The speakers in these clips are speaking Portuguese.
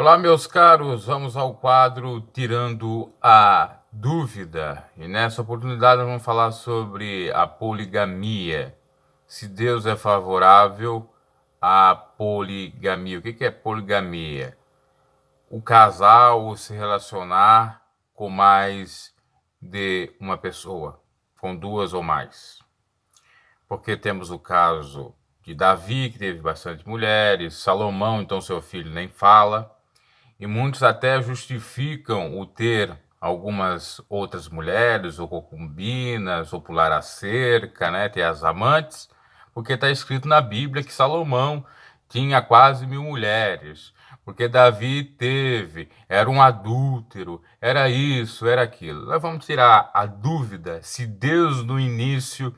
Olá, meus caros, vamos ao quadro Tirando a Dúvida. E nessa oportunidade vamos falar sobre a poligamia. Se Deus é favorável à poligamia. O que é poligamia? O casal se relacionar com mais de uma pessoa, com duas ou mais. Porque temos o caso de Davi, que teve bastante mulheres, Salomão, então seu filho nem fala. E muitos até justificam o ter algumas outras mulheres, ou concubinas, ou pular a cerca, né, ter as amantes, porque está escrito na Bíblia que Salomão tinha quase 1000 mulheres, porque Davi teve, era um adúltero, era isso, era aquilo. Nós vamos tirar a dúvida se Deus no início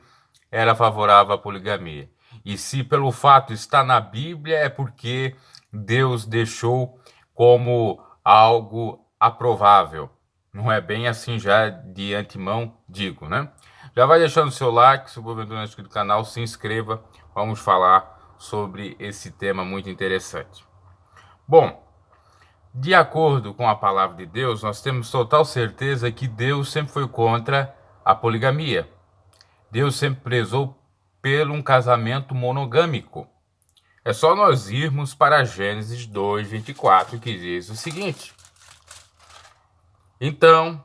era favorável à poligamia. E se pelo fato está na Bíblia é porque Deus deixou como algo aprovável. Não é bem assim já de antemão, digo, né? Já vai deixando o seu like, se porventura não é inscrito no canal, se inscreva. Vamos falar sobre esse tema muito interessante. Bom, de acordo com a palavra de Deus, nós temos total certeza que Deus sempre foi contra a poligamia. Deus sempre prezou por um casamento monogâmico. É só nós irmos para Gênesis 2:24, que diz o seguinte: então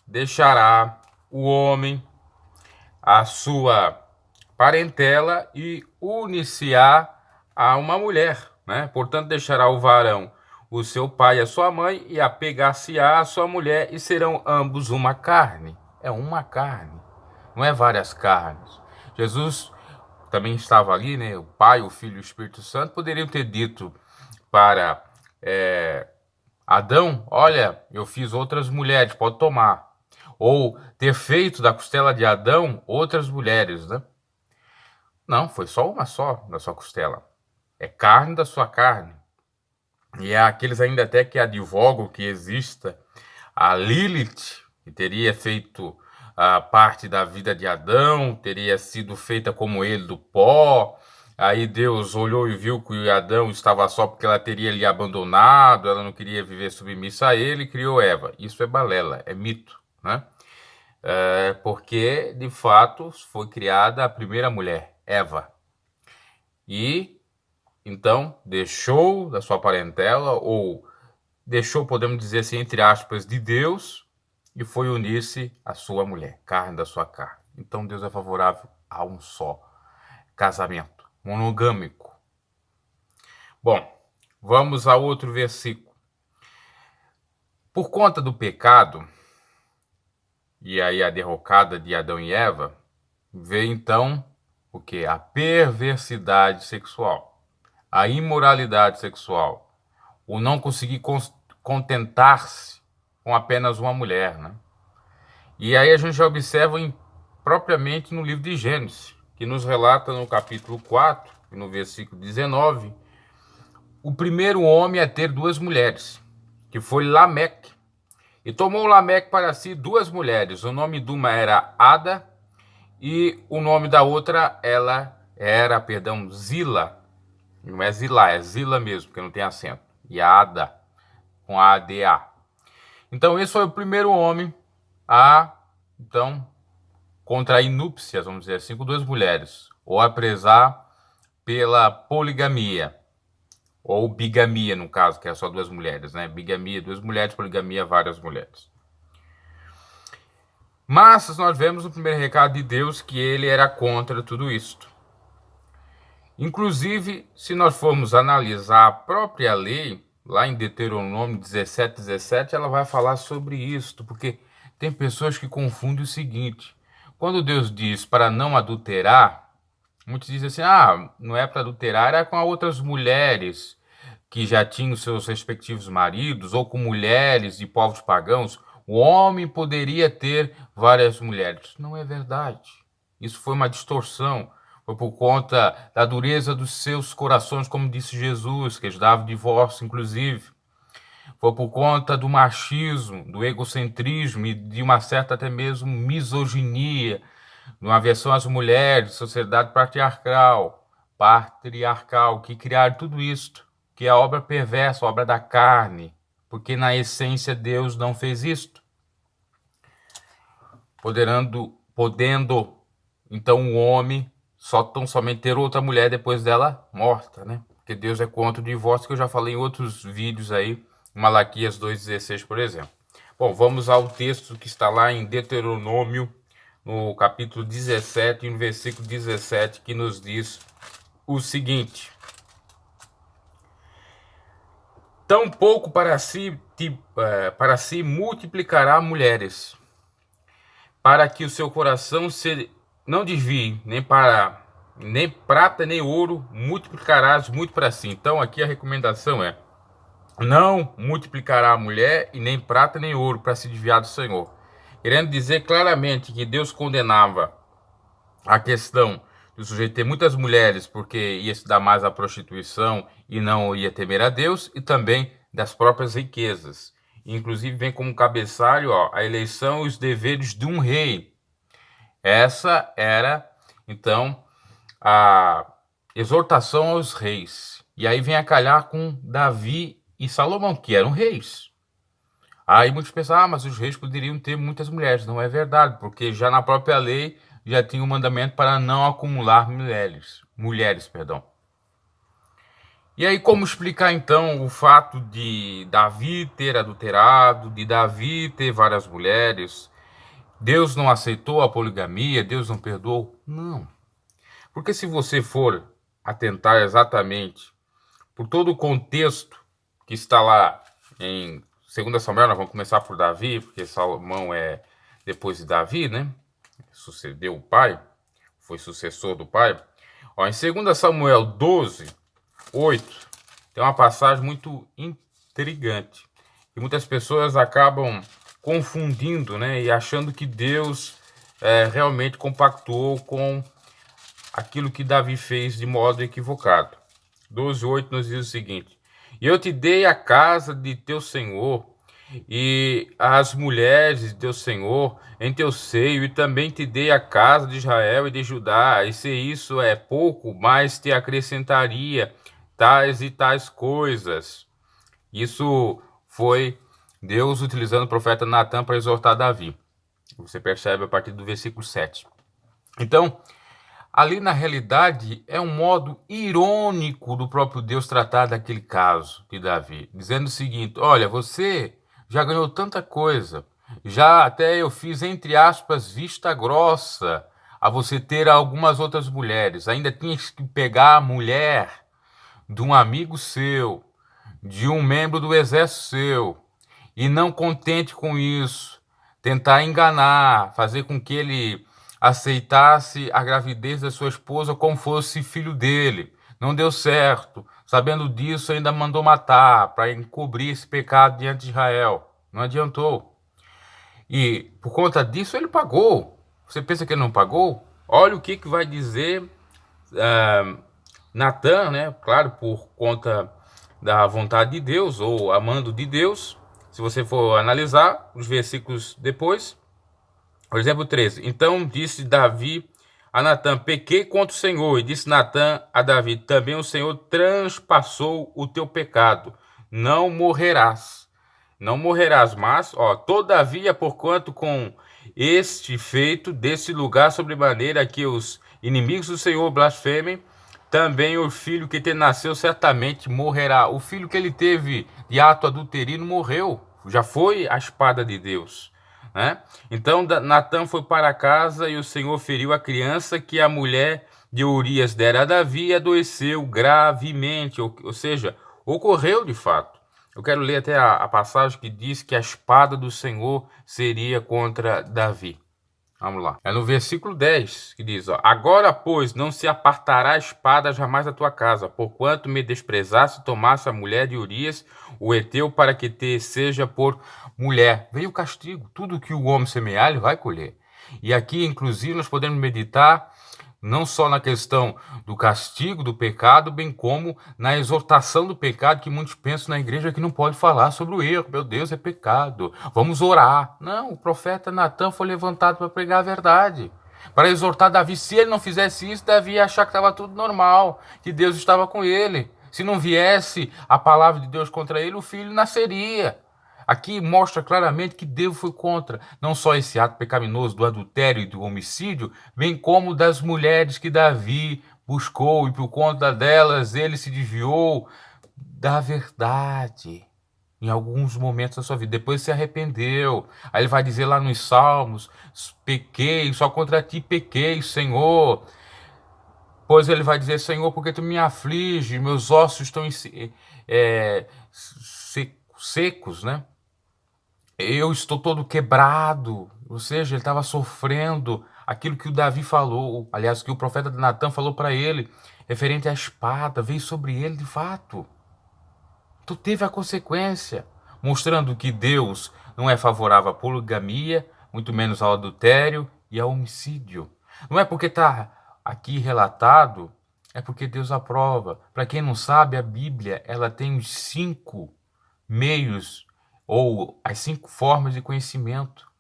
deixará o homem a sua parentela e unir-se-á a uma mulher, né? Portanto, deixará o varão o seu pai e a sua mãe e apegar-se-á a sua mulher e serão ambos uma carne. É uma carne, não é várias carnes. Jesus também estava ali, né? O Pai, o Filho e o Espírito Santo poderiam ter dito para Adão: olha, eu fiz outras mulheres, pode tomar. Ou ter feito da costela de Adão outras mulheres, né? Não, foi só uma só da sua costela. É carne da sua carne. E há aqueles ainda até que advogam que exista a Lilith, que teria feito a parte da vida de Adão, teria sido feita como ele do pó. Aí Deus olhou e viu que Adão estava só porque ela teria lhe abandonado, ela não queria viver submissa a ele e criou Eva. Isso é balela, é mito, né? Porque, de fato, foi criada a primeira mulher, Eva. E, então, deixou da sua parentela, ou deixou, podemos dizer assim, entre aspas, de Deus, e foi unir-se à sua mulher, carne da sua carne. Então Deus é favorável a um só casamento, monogâmico. Bom, vamos a outro versículo. Por conta do pecado, e aí a derrocada de Adão e Eva, veio então o que? A perversidade sexual, a imoralidade sexual, o não conseguir contentar-se com apenas uma mulher, né? E aí a gente já observa propriamente no livro de Gênesis, que nos relata no capítulo 4, no versículo 19, o primeiro homem a ter duas mulheres, que foi Lameque. E tomou Lameque para si duas mulheres. O nome de uma era Ada e o nome da outra ela era, Zila. Não é Zilá, é Zila mesmo, porque não tem acento. E a Ada, com A-D-A. Então esse foi o primeiro homem a, então, contrair núpcias, vamos dizer assim, com duas mulheres, ou a prezar pela poligamia, ou bigamia, no caso, que é só duas mulheres, né? Bigamia, duas mulheres, poligamia, várias mulheres. Mas nós vemos no primeiro recado de Deus que ele era contra tudo isto. Inclusive, se nós formos analisar a própria lei, lá em Deuteronômio 17:17, ela vai falar sobre isto, porque tem pessoas que confundem o seguinte: quando Deus diz para não adulterar, muitos dizem assim: não é para adulterar, era com outras mulheres que já tinham seus respectivos maridos, ou com mulheres de povos pagãos. O homem poderia ter várias mulheres. Não é verdade. Isso foi uma distorção. Foi por conta da dureza dos seus corações, como disse Jesus, que eles davam divórcio, inclusive. Foi por conta do machismo, do egocentrismo e de uma certa até mesmo misoginia, uma aversão às mulheres, sociedade patriarcal, que criaram tudo isso. que é a obra perversa, a obra da carne, porque na essência Deus não fez isto. Podendo então o homem tão somente ter outra mulher depois dela morta, né? Porque Deus é contra o divórcio, que eu já falei em outros vídeos aí, Malaquias 2,16, por exemplo. Bom, vamos ao texto que está lá em Deuteronômio, no capítulo 17, no versículo 17, que nos diz o seguinte: tampouco para si multiplicará mulheres, para que o seu coração se não desvie, nem prata nem ouro multiplicarás muito para si. Então aqui a recomendação é: não multiplicará a mulher e nem prata nem ouro para se desviar do Senhor. Querendo dizer claramente que Deus condenava a questão do sujeito ter muitas mulheres porque ia se dar mais à prostituição e não ia temer a Deus, e também das próprias riquezas. Inclusive vem como cabeçalho a eleição e os deveres de um rei. Essa era, então, a exortação aos reis. E aí vem a calhar com Davi e Salomão, que eram reis. Aí muitos pensam, mas os reis poderiam ter muitas mulheres. Não é verdade, porque já na própria lei já tinha o mandamento para não acumular mulheres, perdão. E aí como explicar então o fato de Davi ter adulterado, de Davi ter várias mulheres? Deus não aceitou a poligamia? Deus não perdoou? Não. Porque se você for atentar exatamente por todo o contexto que está lá em 2 Samuel, nós vamos começar por Davi, porque Salomão é depois de Davi, né? Sucedeu o pai, foi sucessor do pai. Ó, em 2 Samuel 12, 8, tem uma passagem muito intrigante. E muitas pessoas acabam confundindo, né? E achando que Deus realmente compactuou com aquilo que Davi fez de modo equivocado. 12:8 nos diz o seguinte: e eu te dei a casa de teu senhor e as mulheres de teu senhor em teu seio, e também te dei a casa de Israel e de Judá, e se isso é pouco, mais te acrescentaria tais e tais coisas. Isso foi Deus utilizando o profeta Natã para exortar Davi. Você percebe a partir do versículo 7. Então, ali na realidade é um modo irônico do próprio Deus tratar daquele caso de Davi, dizendo o seguinte: olha, você já ganhou tanta coisa, já até eu fiz, entre aspas, vista grossa a você ter algumas outras mulheres, ainda tinhas que pegar a mulher de um amigo seu, de um membro do exército seu, e não contente com isso, tentar enganar, fazer com que ele aceitasse a gravidez da sua esposa como fosse filho dele. Não deu certo. Sabendo disso, ainda mandou matar para encobrir esse pecado diante de Israel. Não adiantou. E por conta disso ele pagou. Você pensa que ele não pagou? Olha o que vai dizer Natã, né? Claro, por conta da vontade de Deus ou amando de Deus. Se você for analisar os versículos depois, por exemplo, 13. Então disse Davi a Natã: pequei contra o Senhor. E disse Natã a Davi: também o Senhor transpassou o teu pecado. Não morrerás. Não morrerás, mas, todavia, porquanto com este feito desse lugar sobremaneira que os inimigos do Senhor blasfemem, também o filho que te nasceu certamente morrerá. O filho que ele teve de ato adulterino morreu. Já foi a espada de Deus, né? Então Natã foi para casa e o Senhor feriu a criança que a mulher de Urias dera a Davi e adoeceu gravemente, ou seja, ocorreu de fato. Eu quero ler até a passagem que diz que a espada do Senhor seria contra Davi. Vamos lá. É no versículo 10 que diz: agora, pois, não se apartará a espada jamais da tua casa, porquanto me desprezaste e tomaste a mulher de Urias, o heteu, para que te seja por mulher. Veio o castigo. Tudo que o homem semear, ele vai colher. E aqui, inclusive, nós podemos meditar não só na questão do castigo do pecado, bem como na exortação do pecado, que muitos pensam na igreja que não pode falar sobre o erro. Meu Deus, é pecado. Vamos orar. Não, o profeta Natã foi levantado para pregar a verdade, para exortar Davi. Se ele não fizesse isso, Davi ia achar que estava tudo normal, que Deus estava com ele. Se não viesse a palavra de Deus contra ele, o filho nasceria. Aqui mostra claramente que Deus foi contra não só esse ato pecaminoso do adultério e do homicídio, bem como das mulheres que Davi buscou e por conta delas ele se desviou da verdade em alguns momentos da sua vida. Depois se arrependeu. Aí ele vai dizer lá nos Salmos: pequei, só contra ti pequei, Senhor. Pois ele vai dizer: Senhor, porque tu me aflige, meus ossos estão secos, né? Eu estou todo quebrado. Ou seja, ele estava sofrendo aquilo que o Davi falou, aliás, que o profeta Natan falou para ele, referente à espada, veio sobre ele de fato. Então teve a consequência, mostrando que Deus não é favorável à poligamia, muito menos ao adultério e ao homicídio. Não é porque está aqui relatado, é porque Deus aprova. Para quem não sabe, a Bíblia ela tem os 5 meios ou as 5 formas de conhecimento,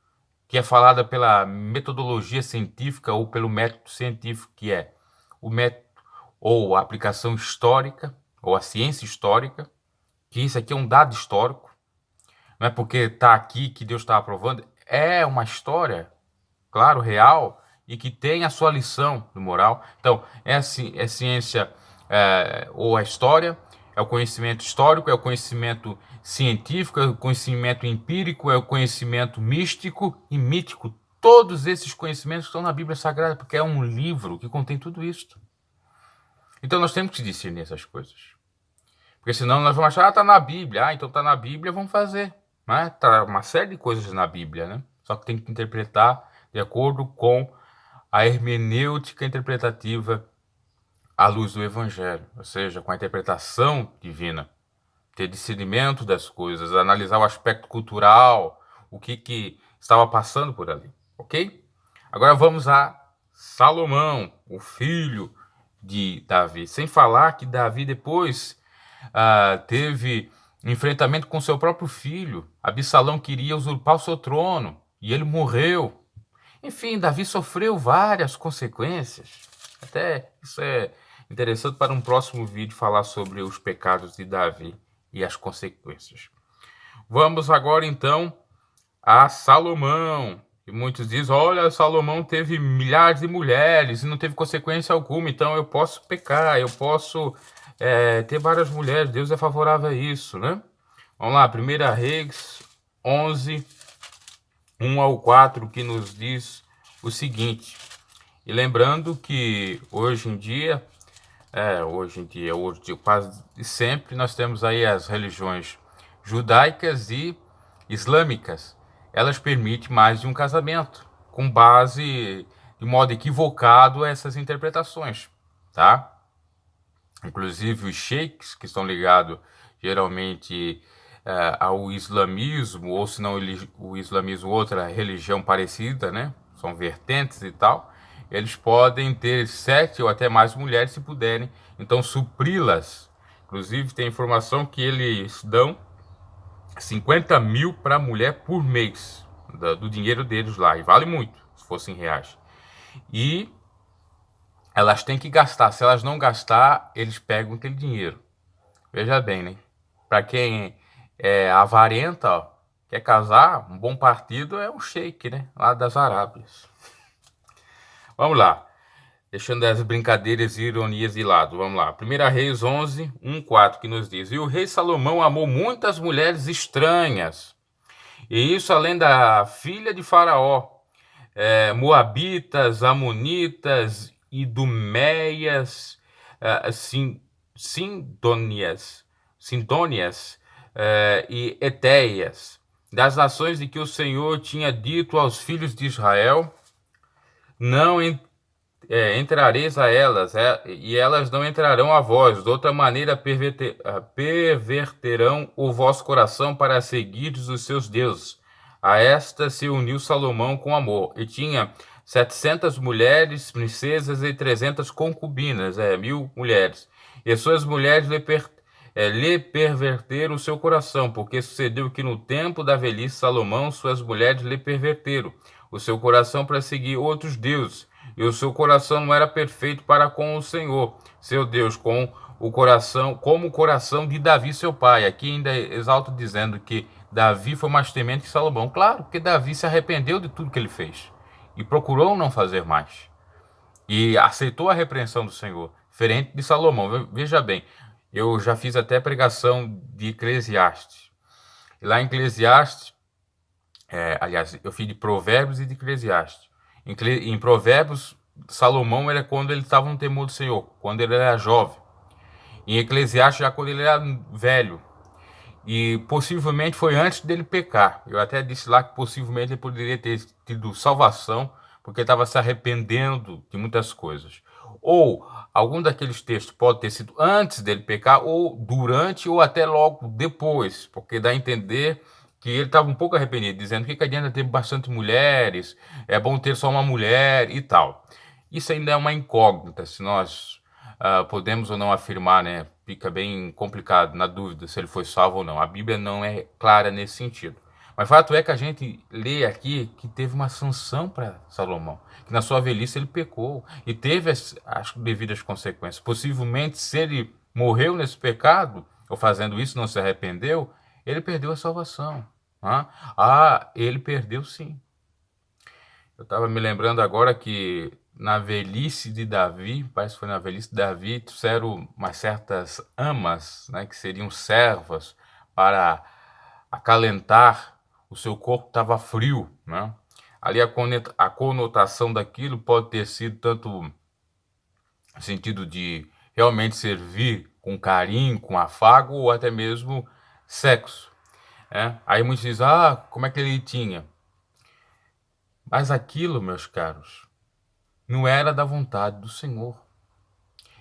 que é falada pela metodologia científica ou pelo método científico, que é o método ou a aplicação histórica ou a ciência histórica, que isso aqui é um dado histórico, não é porque está aqui que Deus está aprovando, é uma história, claro, real, e que tem a sua lição de moral. Então, é ciência ou a história, é o conhecimento histórico, é o conhecimento científico, é o conhecimento empírico, é o conhecimento místico e mítico. Todos esses conhecimentos estão na Bíblia Sagrada, porque é um livro que contém tudo isso. Então, nós temos que discernir essas coisas. Porque senão nós vamos achar, tá na Bíblia. Então tá na Bíblia, vamos fazer. Né? Tá uma série de coisas na Bíblia, né? Só que tem que interpretar de acordo com a hermenêutica interpretativa à luz do Evangelho. Ou seja, com a interpretação divina. Ter discernimento das coisas, analisar o aspecto cultural, o que estava passando por ali. Ok? Agora vamos a Salomão, o filho de Davi. Sem falar que Davi depois teve enfrentamento com seu próprio filho. Absalão queria usurpar o seu trono e ele morreu. Enfim, Davi sofreu várias consequências. Até isso é interessante para um próximo vídeo falar sobre os pecados de Davi e as consequências. Vamos agora então a Salomão. E muitos dizem: olha, Salomão teve milhares de mulheres e não teve consequência alguma, então eu posso pecar, eu posso ter várias mulheres, Deus é favorável a isso, né? Vamos lá, 1 Reis 11, 1 ao 4, que nos diz o seguinte. E lembrando que hoje em dia, quase sempre, nós temos aí as religiões judaicas e islâmicas. Elas permitem mais de um casamento, com base, de modo equivocado, essas interpretações, tá? Inclusive os sheiks, que estão ligados geralmente ao islamismo, ou se não o islamismo, outra religião parecida, né? São vertentes e tal. Eles podem ter 7 ou até mais mulheres se puderem, então supri-las. Inclusive tem informação que eles dão 50 mil para a mulher por mês, do dinheiro deles lá, e vale muito, se fossem reais. E elas têm que gastar. Se elas não gastar, eles pegam aquele dinheiro. Veja bem, né? Para quem é avarenta, ó, quer casar, um bom partido é um sheik, né? Lá das Arábias. Vamos lá. Deixando as brincadeiras e ironias de lado. Vamos lá. 1 Reis 11, 1, 4, que nos diz: e o rei Salomão amou muitas mulheres estranhas. E isso além da filha de Faraó. Moabitas, Amonitas, Iduméias, Sindônias e Etéias, das nações de que o Senhor tinha dito aos filhos de Israel: não entrareis a elas, e elas não entrarão a vós. De outra maneira perverterão o vosso coração para seguirdes os seus deuses. A esta se uniu Salomão com amor, e tinha 700 mulheres, princesas e 300 concubinas, 1000 mulheres. E suas mulheres lhe perverteram o seu coração, porque sucedeu que no tempo da velhice Salomão, suas mulheres lhe perverteram o seu coração para seguir outros deuses, e o seu coração não era perfeito para com o Senhor, seu Deus, com o coração, como o coração de Davi, seu pai. Aqui ainda exalto dizendo que Davi foi mais temente que Salomão. Claro, porque Davi se arrependeu de tudo que ele fez e procurou não fazer mais. E aceitou a repreensão do Senhor, diferente de Salomão. Veja bem, eu já fiz até pregação de Eclesiastes. E lá em Eclesiastes, aliás, eu fiz de Provérbios e de Eclesiastes. Em Provérbios, Salomão era quando ele estava no temor do Senhor, quando ele era jovem. Em Eclesiastes, já quando ele era velho. E possivelmente foi antes dele pecar. Eu até disse lá que possivelmente ele poderia ter tido salvação, porque estava se arrependendo de muitas coisas. Ou algum daqueles textos pode ter sido antes dele pecar, ou durante, ou até logo depois, porque dá a entender que ele estava um pouco arrependido, dizendo que adianta ter bastante mulheres, é bom ter só uma mulher e tal. Isso ainda é uma incógnita, se nós podemos ou não afirmar, né? Fica bem complicado, na dúvida se ele foi salvo ou não. A Bíblia não é clara nesse sentido. Mas fato é que a gente lê aqui que teve uma sanção para Salomão, que na sua velhice ele pecou e teve as devidas consequências. Possivelmente, se ele morreu nesse pecado, ou fazendo isso não se arrependeu, ele perdeu a salvação. Ele perdeu sim. Eu estava me lembrando agora que na velhice de Davi, parece que foi na velhice de Davi, trouxeram umas certas amas, né, que seriam servas, para acalentar o seu corpo, estava frio, né? Ali a conotação daquilo pode ter sido tanto no sentido de realmente servir com carinho, com afago, ou até mesmo sexo. Aí muitos dizem, como é que ele tinha? Mas aquilo, meus caros, não era da vontade do Senhor.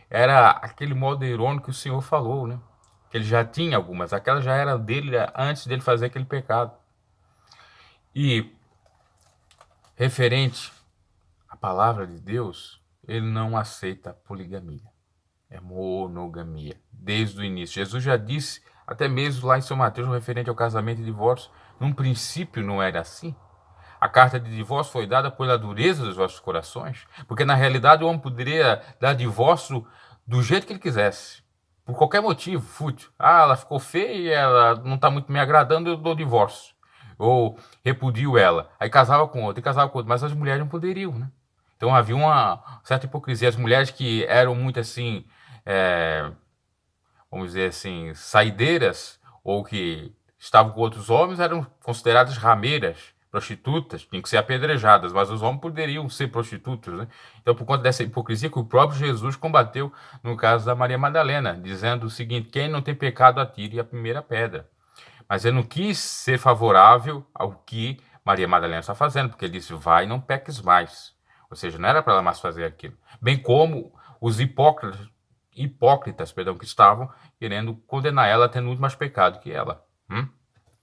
Era aquele modo irônico que o Senhor falou, né? Que ele já tinha algumas, aquela já era dele antes dele fazer aquele pecado. E referente à palavra de Deus, ele não aceita poligamia. É monogamia, desde o início. Jesus já disse, até mesmo lá em São Mateus, referente ao casamento e divórcio, num princípio não era assim. A carta de divórcio foi dada pela dureza dos vossos corações, porque na realidade o homem poderia dar divórcio do jeito que ele quisesse, por qualquer motivo, fútil. Ela ficou feia, ela não está muito me agradando, eu dou divórcio. Ou repudio ela, aí casava com outro, mas as mulheres não poderiam, né? Então havia uma certa hipocrisia. As mulheres que eram muito assim, vamos dizer assim, saideiras, ou que estavam com outros homens, eram consideradas rameiras, prostitutas, tinham que ser apedrejadas, mas os homens poderiam ser prostitutos, né? Então, por conta dessa hipocrisia que o próprio Jesus combateu no caso da Maria Madalena, dizendo o seguinte: quem não tem pecado atire a primeira pedra. Mas ele não quis ser favorável ao que Maria Madalena está fazendo, porque ele disse: vai, não peques mais. Ou seja, não era para ela mais fazer aquilo. Bem como os hipócritas, que estavam querendo condenar ela, tendo muito mais pecado que ela.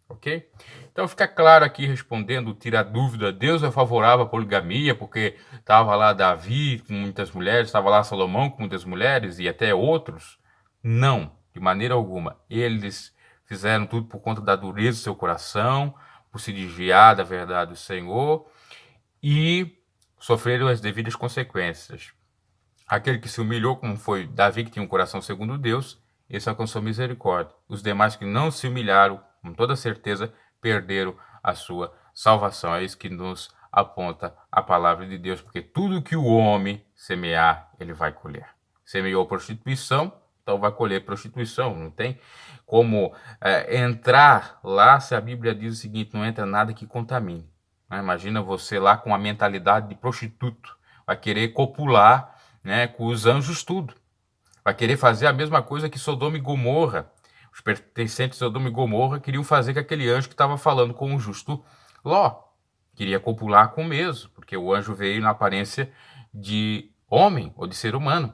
Ok? Então fica claro aqui, respondendo, tira a dúvida, Deus é favorável à poligamia, porque estava lá Davi com muitas mulheres, estava lá Salomão com muitas mulheres e até outros? Não, de maneira alguma. Eles fizeram tudo por conta da dureza do seu coração, por se desviar da verdade do Senhor e sofreram as devidas consequências. Aquele que se humilhou, como foi Davi, que tinha um coração segundo Deus, esse alcançou misericórdia. Os demais que não se humilharam, com toda certeza, perderam a sua salvação. É isso que nos aponta a palavra de Deus, porque tudo que o homem semear, ele vai colher. Semeou prostituição, então vai colher prostituição. Não tem como entrar lá se a Bíblia diz o seguinte: não entra nada que contamine. Imagina você lá com a mentalidade de prostituto, vai querer copular, né, com os anjos tudo. Vai querer fazer a mesma coisa que Sodoma e Gomorra. Os pertencentes de Sodoma e Gomorra queriam fazer com aquele anjo que estava falando com o justo Ló. Queria copular com o mesmo, porque o anjo veio na aparência de homem ou de ser humano.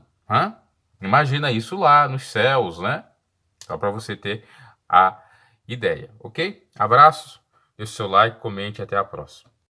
Imagina isso lá nos céus, né? Só para você ter a ideia, ok? Abraços, deixe seu like, comente e até a próxima.